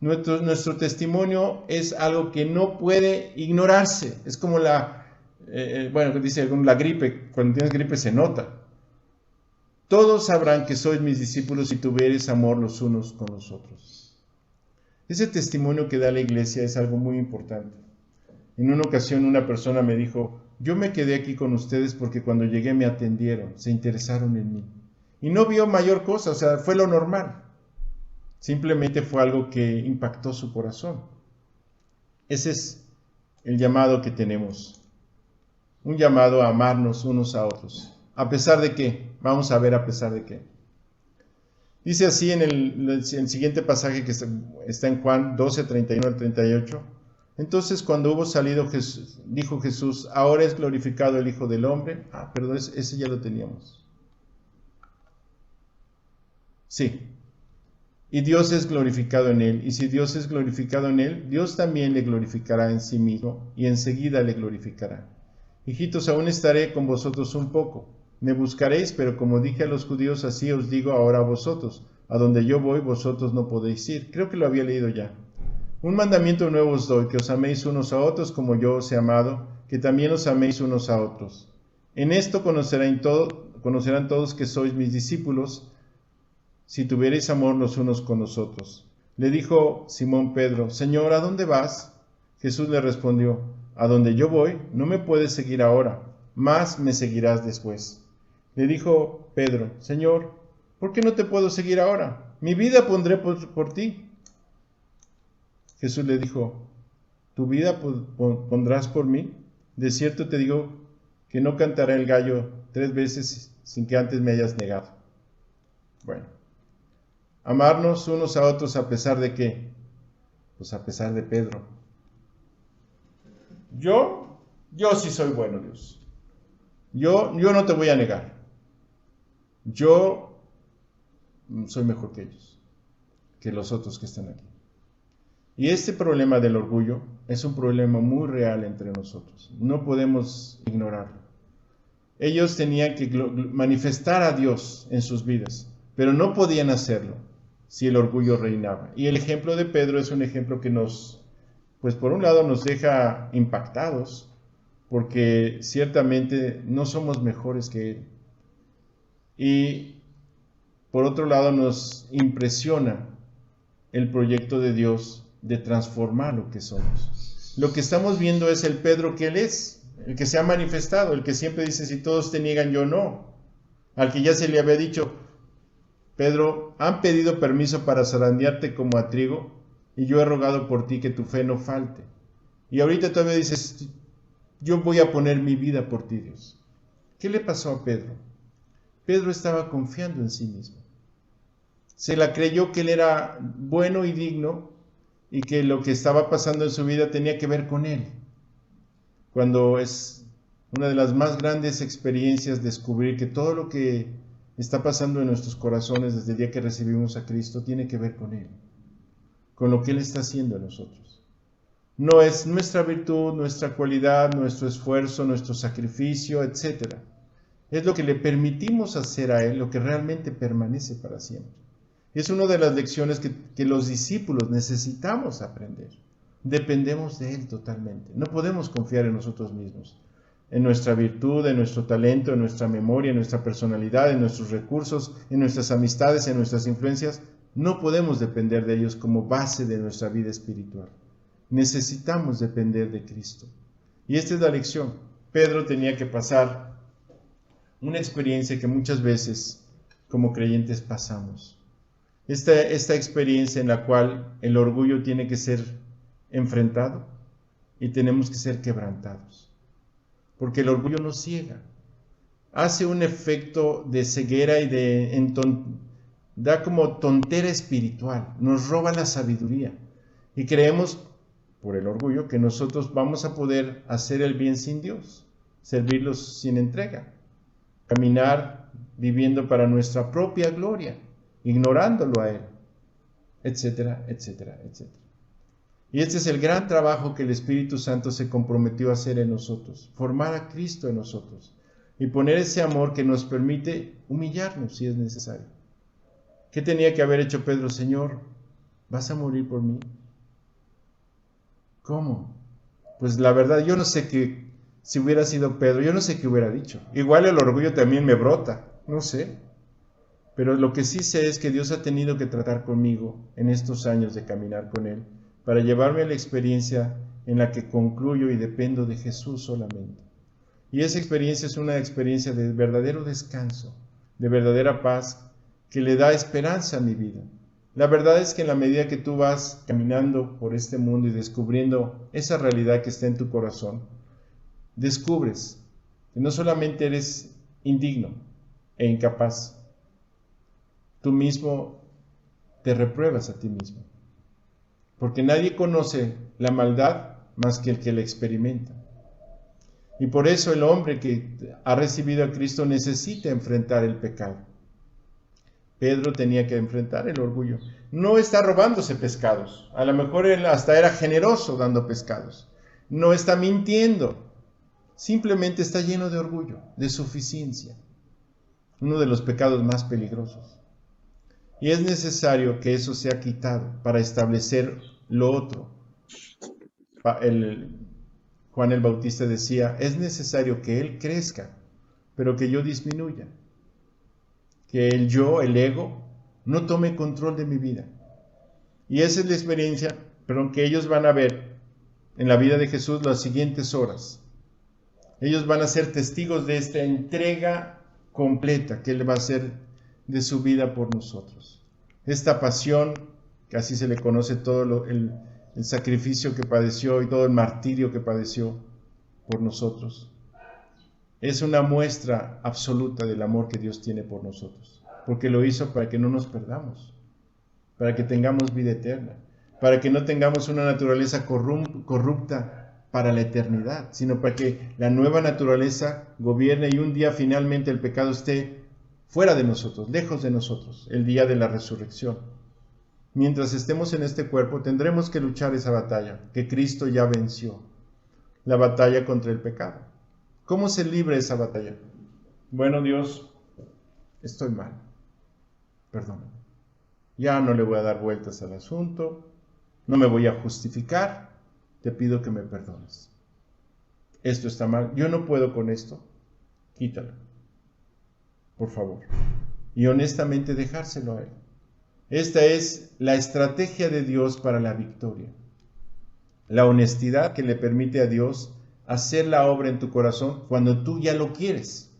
Nuestro testimonio es algo que no puede ignorarse. Es como dice la gripe. Cuando tienes gripe se nota. Todos sabrán que sois mis discípulos si tuviereis amor los unos con los otros. Ese testimonio que da la iglesia es algo muy importante. En una ocasión una persona me dijo, yo me quedé aquí con ustedes porque cuando llegué me atendieron, se interesaron en mí. Y no vio mayor cosa, o sea, fue lo normal. Simplemente fue algo que impactó su corazón. Ese es el llamado que tenemos. Un llamado a amarnos unos a otros. ¿A pesar de qué? Vamos a ver a pesar de qué. Dice así en el siguiente pasaje que está en Juan 12, 31 al 38. Entonces cuando hubo salido Jesús, dijo Jesús, ahora es glorificado el Hijo del Hombre. Perdón, ese ya lo teníamos. Sí. Y Dios es glorificado en él, y si Dios es glorificado en él, Dios también le glorificará en sí mismo, y enseguida le glorificará. Hijitos, aún estaré con vosotros un poco. Me buscaréis, pero como dije a los judíos, así os digo ahora a vosotros. A donde yo voy, vosotros no podéis ir. Creo que lo había leído ya. Un mandamiento nuevo os doy, que os améis unos a otros como yo os he amado, que también os améis unos a otros. En esto conocerán todos que sois mis discípulos, si tuviereis amor los unos con los otros. Le dijo Simón Pedro, Señor, ¿a dónde vas? Jesús le respondió, a donde yo voy, no me puedes seguir ahora, mas me seguirás después. Le dijo Pedro, Señor, ¿por qué no te puedo seguir ahora? Mi vida pondré por ti. Jesús le dijo, ¿tu vida pondrás por mí? De cierto te digo que no cantará el gallo 3 veces sin que antes me hayas negado. Bueno, amarnos unos a otros a pesar de qué? Pues a pesar de Pedro. Yo sí soy bueno, Dios. Yo no te voy a negar. Yo soy mejor que ellos, que los otros que están aquí. Y este problema del orgullo es un problema muy real entre nosotros. No podemos ignorarlo. Ellos tenían que manifestar a Dios en sus vidas, pero no podían hacerlo si el orgullo reinaba. Y el ejemplo de Pedro es un ejemplo que pues por un lado nos deja impactados, porque ciertamente no somos mejores que él. Y por otro lado nos impresiona el proyecto de Dios de transformar lo que somos. Lo que estamos viendo es el Pedro que él es, el que se ha manifestado, el que siempre dice, si todos te niegan, yo no. Al que ya se le había dicho, Pedro, han pedido permiso para zarandearte como a trigo, y yo he rogado por ti que tu fe no falte. Y ahorita todavía dices, yo voy a poner mi vida por ti, Dios. ¿Qué le pasó a Pedro? Pedro estaba confiando en sí mismo. Se la creyó que él era bueno y digno, y que lo que estaba pasando en su vida tenía que ver con él. Cuando es una de las más grandes experiencias descubrir que todo lo que está pasando en nuestros corazones desde el día que recibimos a Cristo tiene que ver con él, con lo que él está haciendo en nosotros. No es nuestra virtud, nuestra cualidad, nuestro esfuerzo, nuestro sacrificio, etc. Es lo que le permitimos hacer a él, lo que realmente permanece para siempre. Es una de las lecciones que los discípulos necesitamos aprender. Dependemos de él totalmente. No podemos confiar en nosotros mismos, en nuestra virtud, en nuestro talento, en nuestra memoria, en nuestra personalidad, en nuestros recursos, en nuestras amistades, en nuestras influencias. No podemos depender de ellos como base de nuestra vida espiritual. Necesitamos depender de Cristo. Y esta es la lección. Pedro tenía que pasar una experiencia que muchas veces como creyentes pasamos. Esta experiencia en la cual el orgullo tiene que ser enfrentado y tenemos que ser quebrantados. Porque el orgullo nos ciega. Hace un efecto de ceguera y da como tontera espiritual. Nos roba la sabiduría. Y creemos, por el orgullo, que nosotros vamos a poder hacer el bien sin Dios, servirlos sin entrega, caminar viviendo para nuestra propia gloria, ignorándolo a Él, etcétera, etcétera, etcétera. Y este es el gran trabajo que el Espíritu Santo se comprometió a hacer en nosotros, formar a Cristo en nosotros y poner ese amor que nos permite humillarnos si es necesario. ¿Qué tenía que haber hecho Pedro? Señor, ¿vas a morir por mí? ¿Cómo? Pues la verdad, yo no sé qué, si hubiera sido Pedro, yo no sé qué hubiera dicho. Igual el orgullo también me brota, no sé. Pero lo que sí sé es que Dios ha tenido que tratar conmigo en estos años de caminar con Él, para llevarme a la experiencia en la que concluyo y dependo de Jesús solamente. Y esa experiencia es una experiencia de verdadero descanso, de verdadera paz, que le da esperanza a mi vida. La verdad es que en la medida que tú vas caminando por este mundo y descubriendo esa realidad que está en tu corazón, descubres que no solamente eres indigno e incapaz, tú mismo te repruebas a ti mismo. Porque nadie conoce la maldad más que el que la experimenta. Y por eso el hombre que ha recibido a Cristo necesita enfrentar el pecado. Pedro tenía que enfrentar el orgullo. No está robándose pescados. A lo mejor él hasta era generoso dando pescados. No está mintiendo. Simplemente está lleno de orgullo, de suficiencia. Uno de los pecados más peligrosos. Y es necesario que eso sea quitado para establecer lo otro. Juan el Bautista decía, es necesario que Él crezca, pero que yo disminuya. Que el yo, el ego, no tome control de mi vida. Y esa es la experiencia, que ellos van a ver en la vida de Jesús las siguientes horas. Ellos van a ser testigos de esta entrega completa que Él va a hacer de su vida por nosotros. Esta pasión, que así se le conoce todo el sacrificio que padeció y todo el martirio que padeció por nosotros, es una muestra absoluta del amor que Dios tiene por nosotros, porque lo hizo para que no nos perdamos, para que tengamos vida eterna, para que no tengamos una naturaleza corrupta para la eternidad, sino para que la nueva naturaleza gobierne y un día finalmente el pecado esté fuera de nosotros, lejos de nosotros, el día de la resurrección. Mientras estemos en este cuerpo, tendremos que luchar esa batalla que Cristo ya venció, la batalla contra el pecado. ¿Cómo se libra esa batalla? Bueno, Dios, estoy mal, perdóname. Ya no le voy a dar vueltas al asunto, no me voy a justificar, te pido que me perdones. Esto está mal, yo no puedo con esto, quítalo, por favor. Y honestamente dejárselo a Él. Esta es la estrategia de Dios para la victoria. La honestidad que le permite a Dios hacer la obra en tu corazón cuando tú ya lo quieres.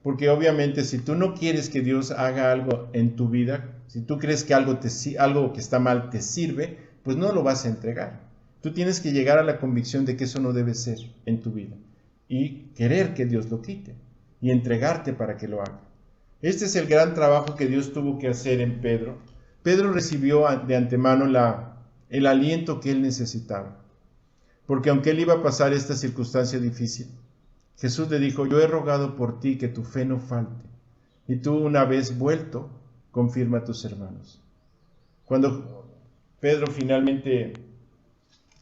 Porque obviamente si tú no quieres que Dios haga algo en tu vida, si tú crees que algo que está mal te sirve, pues no lo vas a entregar. Tú tienes que llegar a la convicción de que eso no debe ser en tu vida y querer que Dios lo quite y entregarte para que lo haga. Este es el gran trabajo que Dios tuvo que hacer en Pedro. Pedro recibió de antemano el aliento que él necesitaba. Porque aunque él iba a pasar esta circunstancia difícil, Jesús le dijo, yo he rogado por ti que tu fe no falte. Y tú, una vez vuelto, confirma a tus hermanos. Cuando Pedro finalmente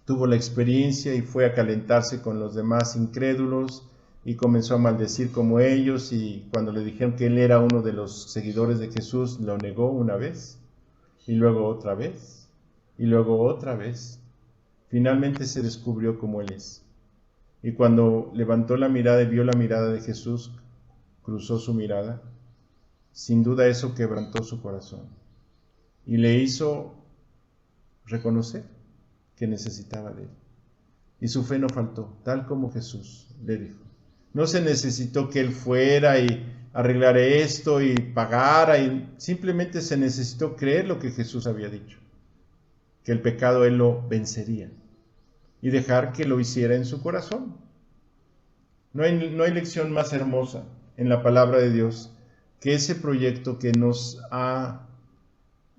tuvo la experiencia y fue a calentarse con los demás incrédulos, y comenzó a maldecir como ellos, y cuando le dijeron que él era uno de los seguidores de Jesús, lo negó una vez, y luego otra vez, y luego otra vez. Finalmente se descubrió como él es. Y cuando levantó la mirada y vio la mirada de Jesús, cruzó su mirada, sin duda eso quebrantó su corazón, y le hizo reconocer que necesitaba de él. Y su fe no faltó, tal como Jesús le dijo. No se necesitó que él fuera y arreglara esto y pagara, y simplemente se necesitó creer lo que Jesús había dicho, que el pecado él lo vencería, y dejar que lo hiciera en su corazón. No hay lección más hermosa en la palabra de Dios que ese proyecto que nos ha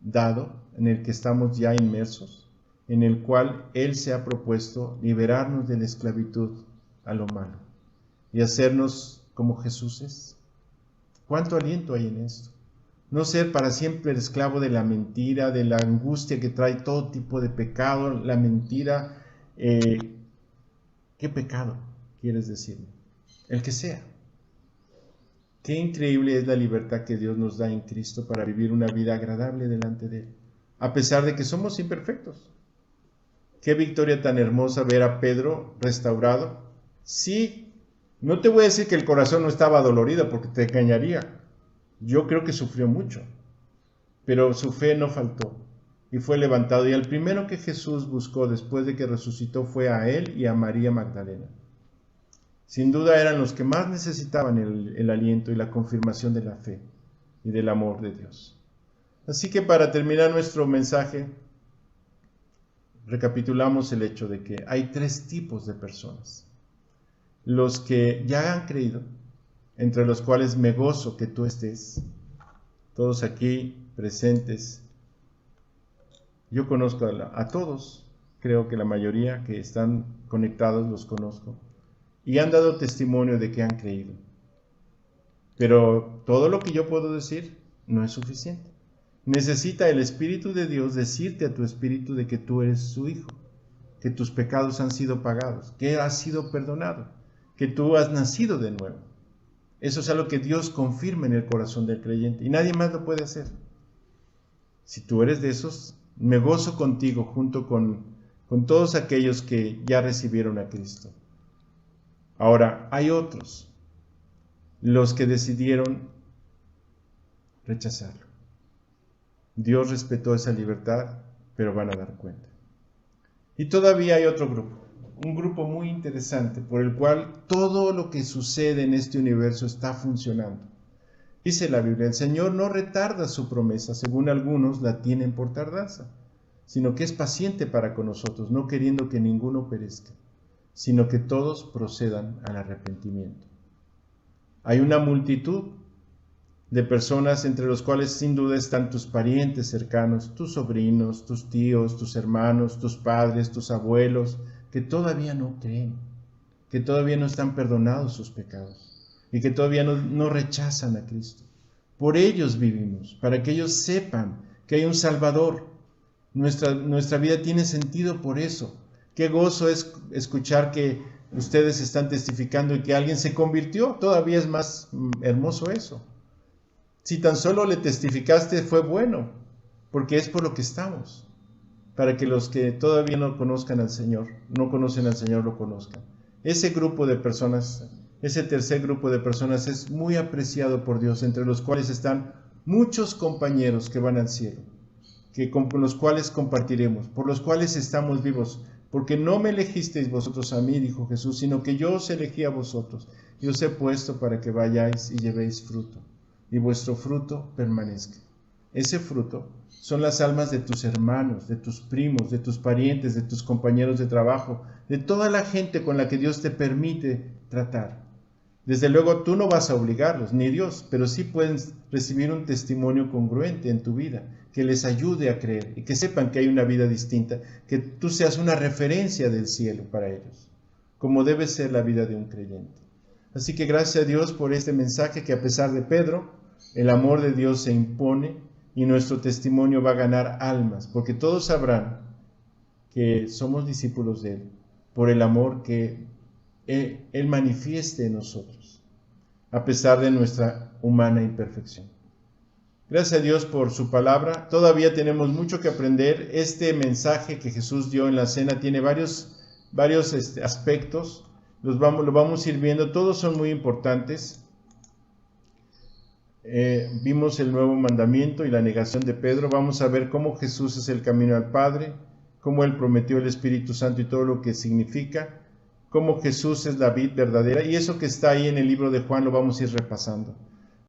dado, en el que estamos ya inmersos, en el cual Él se ha propuesto liberarnos de la esclavitud a lo malo y hacernos como Jesús es. ¿Cuánto aliento hay en esto? No ser para siempre el esclavo de la mentira, de la angustia que trae todo tipo de pecado, la mentira. ¿Qué pecado quieres decirme? El que sea. Qué increíble es la libertad que Dios nos da en Cristo para vivir una vida agradable delante de Él, a pesar de que somos imperfectos. Qué victoria tan hermosa ver a Pedro restaurado. Sí, no te voy a decir que el corazón no estaba dolorido, porque te engañaría. Yo creo que sufrió mucho, pero su fe no faltó y fue levantado. Y al primero que Jesús buscó después de que resucitó fue a él y a María Magdalena. Sin duda eran los que más necesitaban el aliento y la confirmación de la fe y del amor de Dios. Así que para terminar nuestro mensaje, recapitulamos el hecho de que hay tres tipos de personas. Los que ya han creído, entre los cuales me gozo que tú estés, todos aquí presentes. Yo conozco a todos, creo que la mayoría que están conectados los conozco, y han dado testimonio de que han creído. Pero todo lo que yo puedo decir no es suficiente. Necesita el Espíritu de Dios decirte a tu espíritu de que tú eres su hijo, que tus pecados han sido pagados, que has sido perdonado, que tú has nacido de nuevo. Eso es algo que Dios confirma en el corazón del creyente y nadie más lo puede hacer. Si tú eres de esos, me gozo contigo junto con todos aquellos que ya recibieron a Cristo. Ahora, hay otros, los que decidieron rechazarlo. Dios respetó esa libertad, pero van a dar cuenta. Y todavía hay otro grupo, un grupo muy interesante, por el cual todo lo que sucede en este universo está funcionando. Dice la Biblia, el Señor no retarda su promesa, según algunos la tienen por tardanza, sino que es paciente para con nosotros, no queriendo que ninguno perezca, sino que todos procedan al arrepentimiento. Hay una multitud de personas entre los cuales sin duda están tus parientes cercanos, tus sobrinos, tus tíos, tus hermanos, tus padres, tus abuelos, que todavía no creen, que todavía no están perdonados sus pecados y que todavía no rechazan a Cristo. Por ellos vivimos, para que ellos sepan que hay un Salvador. Nuestra vida tiene sentido por eso. Qué gozo es escuchar que ustedes están testificando y que alguien se convirtió. Todavía es más hermoso eso. Si tan solo le testificaste fue bueno, porque es por lo que estamos, para que los que todavía no conozcan al Señor, no conocen al Señor, lo conozcan. Ese grupo de personas, ese tercer grupo de personas es muy apreciado por Dios, entre los cuales están muchos compañeros que van al cielo, con los cuales compartiremos, por los cuales estamos vivos, porque no me elegisteis vosotros a mí, dijo Jesús, sino que yo os elegí a vosotros, y os he puesto para que vayáis y llevéis fruto, y vuestro fruto permanezca. Ese fruto son las almas de tus hermanos, de tus primos, de tus parientes, de tus compañeros de trabajo, de toda la gente con la que Dios te permite tratar. Desde luego tú no vas a obligarlos, ni Dios, pero sí pueden recibir un testimonio congruente en tu vida, que les ayude a creer y que sepan que hay una vida distinta, que tú seas una referencia del cielo para ellos, como debe ser la vida de un creyente. Así que gracias a Dios por este mensaje que a pesar de Pedro, el amor de Dios se impone y nuestro testimonio va a ganar almas, porque todos sabrán que somos discípulos de Él por el amor que Él manifieste en nosotros, a pesar de nuestra humana imperfección. Gracias a Dios por su palabra. Todavía tenemos mucho que aprender. Este mensaje que Jesús dio en la cena tiene varios aspectos. Lo vamos a ir viendo. Todos son muy importantes. Vimos el nuevo mandamiento y la negación de Pedro. Vamos a ver cómo Jesús es el camino al Padre, cómo Él prometió el Espíritu Santo y todo lo que significa, cómo Jesús es la vid verdadera, y eso que está ahí en el libro de Juan lo vamos a ir repasando.